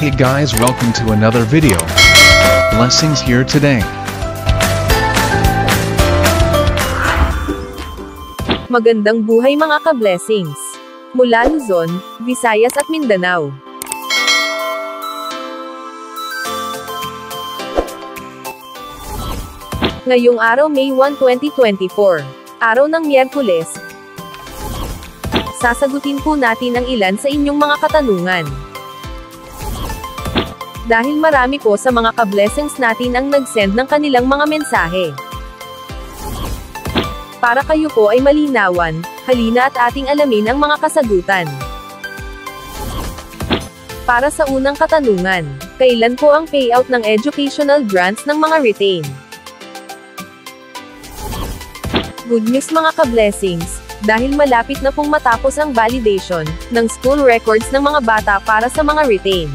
Hey guys, welcome to another video. Blessings here today. Magandang buhay mga ka-blessings. Mula Luzon, Visayas at Mindanao. Ngayong araw May 1, 2024, araw ng Miyerkules, sasagutin po natin ang ilan sa inyong mga katanungan. Dahil marami po sa mga ka-blessings natin ang nag-send ng kanilang mga mensahe. Para kayo po ay malinawan, halina at ating alamin ang mga kasagutan. Para sa unang katanungan, kailan po ang payout ng educational grants ng mga retain? Good news mga ka-blessings, dahil malapit na pong matapos ang validation ng school records ng mga bata para sa mga retain.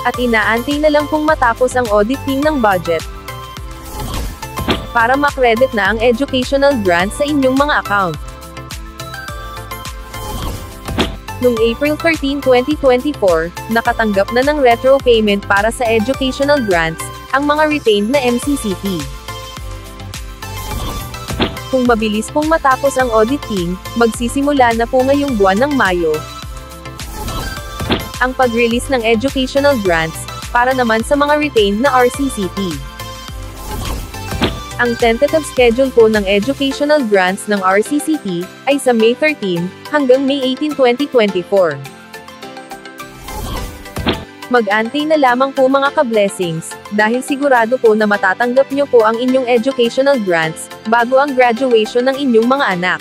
At inaantay na lang pong matapos ang auditing ng budget para makredit na ang educational grant sa inyong mga account. Noong April 13, 2024, nakatanggap na ng retro payment para sa educational grants ang mga retained na MCCP. Kung mabilis pong matapos ang auditing, magsisimula na po ngayong buwan ng Mayo ang pag-release ng educational grants, para naman sa mga retained na RCCP. Ang tentative schedule po ng educational grants ng RCCP, ay sa May 13, hanggang May 18, 2024. Mag-antay na lamang po mga ka-blessings, dahil sigurado po na matatanggap nyo po ang inyong educational grants, bago ang graduation ng inyong mga anak.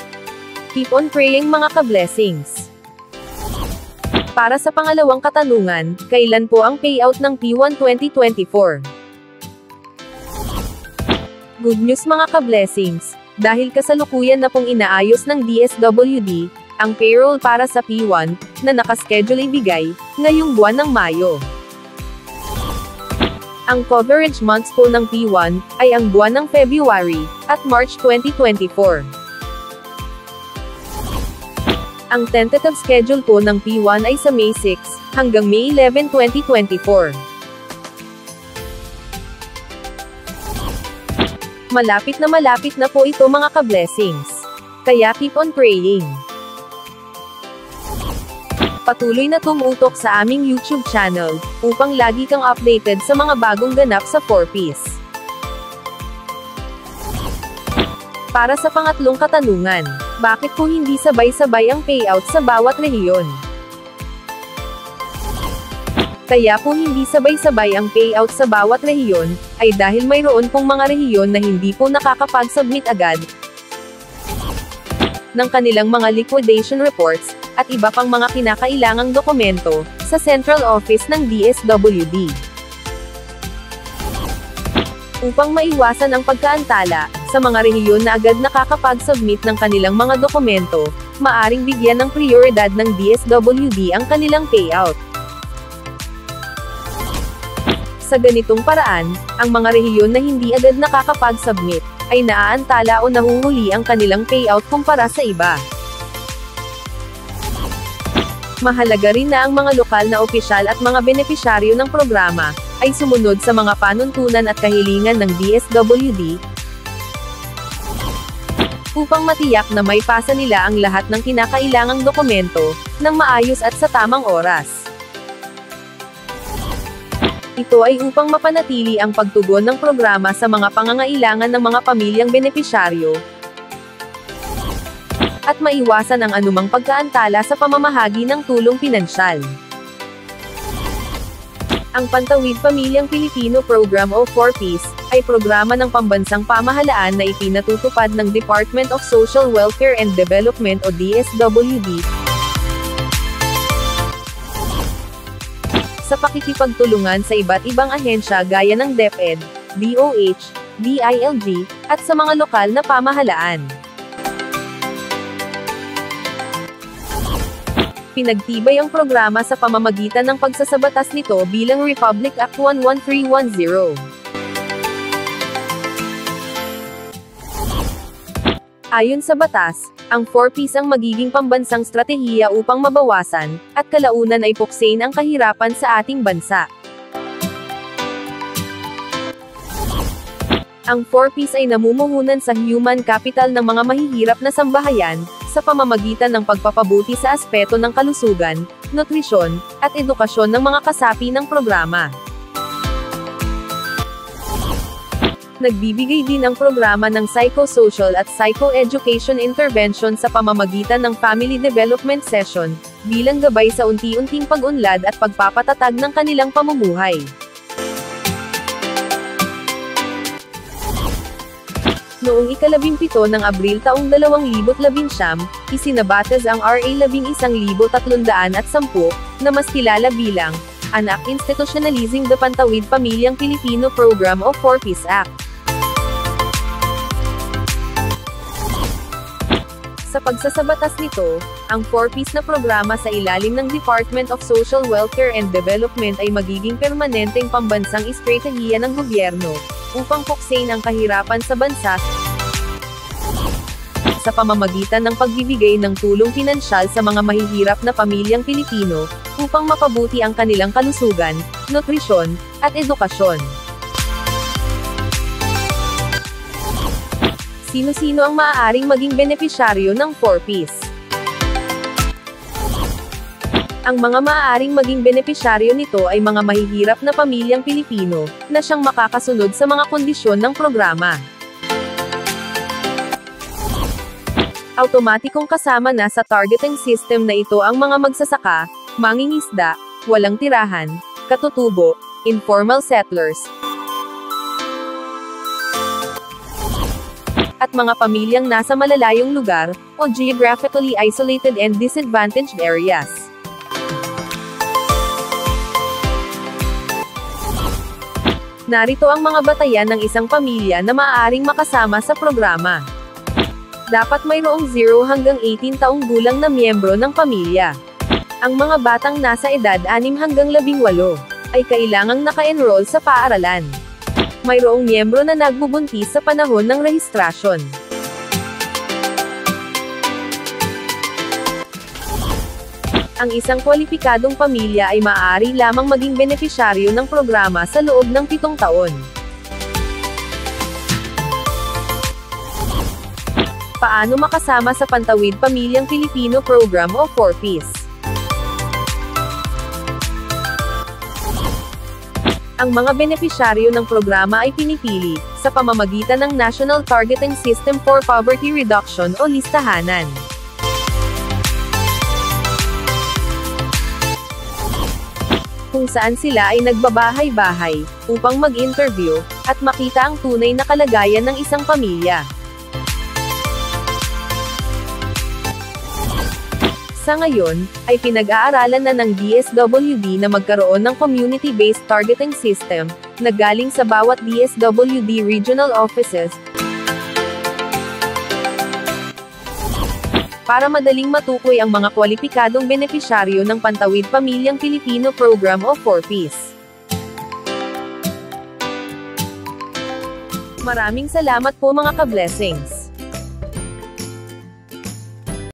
Keep on praying mga ka-blessings. Para sa pangalawang katanungan, kailan po ang payout ng P1 2024? Good news mga ka-blessings, dahil kasalukuyan na pong inaayos ng DSWD, ang payroll para sa P1, na nakaschedule ibigay, ngayong buwan ng Mayo. Ang coverage months po ng P1, ay ang buwan ng February, at March 2024. Ang tentative schedule po ng P1 ay sa May 6, hanggang May 11, 2024. Malapit na po ito mga ka-blessings. Kaya keep on praying. Patuloy na tumutok sa aming YouTube channel, upang lagi kang updated sa mga bagong ganap sa 4Ps. Para sa pangatlong katanungan, bakit po hindi sabay-sabay ang payout sa bawat rehiyon? Kaya po hindi sabay-sabay ang payout sa bawat rehiyon, ay dahil mayroon pong mga rehiyon na hindi po nakakapag-submit agad ng kanilang mga liquidation reports, at iba pang mga kinakailangang dokumento, sa central office ng DSWD. Upang maiwasan ang pagkaantala, sa mga rehiyon na agad nakakapag-submit ng kanilang mga dokumento, maaring bigyan ng prioridad ng DSWD ang kanilang payout. Sa ganitong paraan, ang mga rehiyon na hindi agad nakakapag-submit, ay naaantala o nahuhuli ang kanilang payout kumpara sa iba. Mahalaga rin na ang mga lokal na opisyal at mga benepisyaryo ng programa, ay sumunod sa mga panuntunan at kahilingan ng DSWD, upang matiyak na may pasa nila ang lahat ng kinakailangang dokumento, ng maayos at sa tamang oras. Ito ay upang mapanatili ang pagtugon ng programa sa mga pangangailangan ng mga pamilyang benepisyaryo, at maiwasan ang anumang pagkaantala sa pamamahagi ng tulong pinansyal. Ang Pantawid Pamilyang Pilipino Program o 4Ps, ay programa ng pambansang pamahalaan na ipinatutupad ng Department of Social Welfare and Development o DSWD, sa pakikipagtulungan sa iba't ibang ahensya gaya ng DepEd, DOH, DILG, at sa mga lokal na pamahalaan. Pinagtibay ang programa sa pamamagitan ng pagsasabatas nito bilang Republic Act 11310. Ayon sa batas, Ang 4Ps ang magiging pambansang stratehiya upang mabawasan, at kalaunan ay puksain ang kahirapan sa ating bansa. Ang 4Ps ay namumuhunan sa human capital ng mga mahihirap na sambahayan, sa pamamagitan ng pagpapabuti sa aspeto ng kalusugan, nutrisyon, at edukasyon ng mga kasapi ng programa. Nagbibigay din ang programa ng psychosocial at psychoeducation intervention sa pamamagitan ng family development session, bilang gabay sa unti-unting pag-unlad at pagpapatatag ng kanilang pamumuhay. Noong ika-17 ng Abril taong 2019, isinabatas ang RA 11,310, na mas kilala bilang Anak Institutionalizing the Pantawid Pamilyang Pilipino Program o 4Ps Act. Sa pagsasabatas nito, ang 4Ps na programa sa ilalim ng Department of Social Welfare and Development ay magiging permanenteng pambansang estratehiya ng gobyerno, upang puksain ang kahirapan sa bansa, sa pamamagitan ng pagbibigay ng tulong pinansyal sa mga mahihirap na pamilyang Pilipino, upang mapabuti ang kanilang kalusugan, nutrisyon, at edukasyon. Sino-sino ang maaaring maging benepisyaryo ng 4Ps? Ang mga maaaring maging benepisyaryo nito ay mga mahihirap na pamilyang Pilipino, na siyang makakasunod sa mga kondisyon ng programa. Automatikong kasama na sa targeting system na ito ang mga magsasaka, mangingisda, walang tirahan, katutubo, informal settlers, at mga pamilyang nasa malalayong lugar, o geographically isolated and disadvantaged areas. Narito ang mga batayan ng isang pamilya na maaaring makasama sa programa. Dapat mayroong 0 hanggang 18 taong gulang na miyembro ng pamilya. Ang mga batang nasa edad 6 hanggang 18 ay kailangang naka-enroll sa paaralan. Mayroong miyembro na nagbubuntis sa panahon ng rehistrasyon. Ang isang kwalipikadong pamilya ay maaari lamang maging benepisyaryo ng programa sa loob ng 7 taon. Paano makasama sa Pantawid Pamilyang Pilipino Program o 4Ps? Ang mga benepisyaryo ng programa ay pinipili, sa pamamagitan ng National Targeting System for Poverty Reduction o listahanan. Kung saan sila ay nagbabahay-bahay, upang mag-interview, at makita ang tunay na kalagayan ng isang pamilya. Sa ngayon, ay pinag-aaralan na ng DSWD na magkaroon ng community-based targeting system, na galing sa bawat DSWD regional offices, para madaling matukoy ang mga kwalipikadong benepisyaryo ng Pantawid Pamilyang Pilipino Program o 4Ps. Maraming salamat po mga ka-blessings.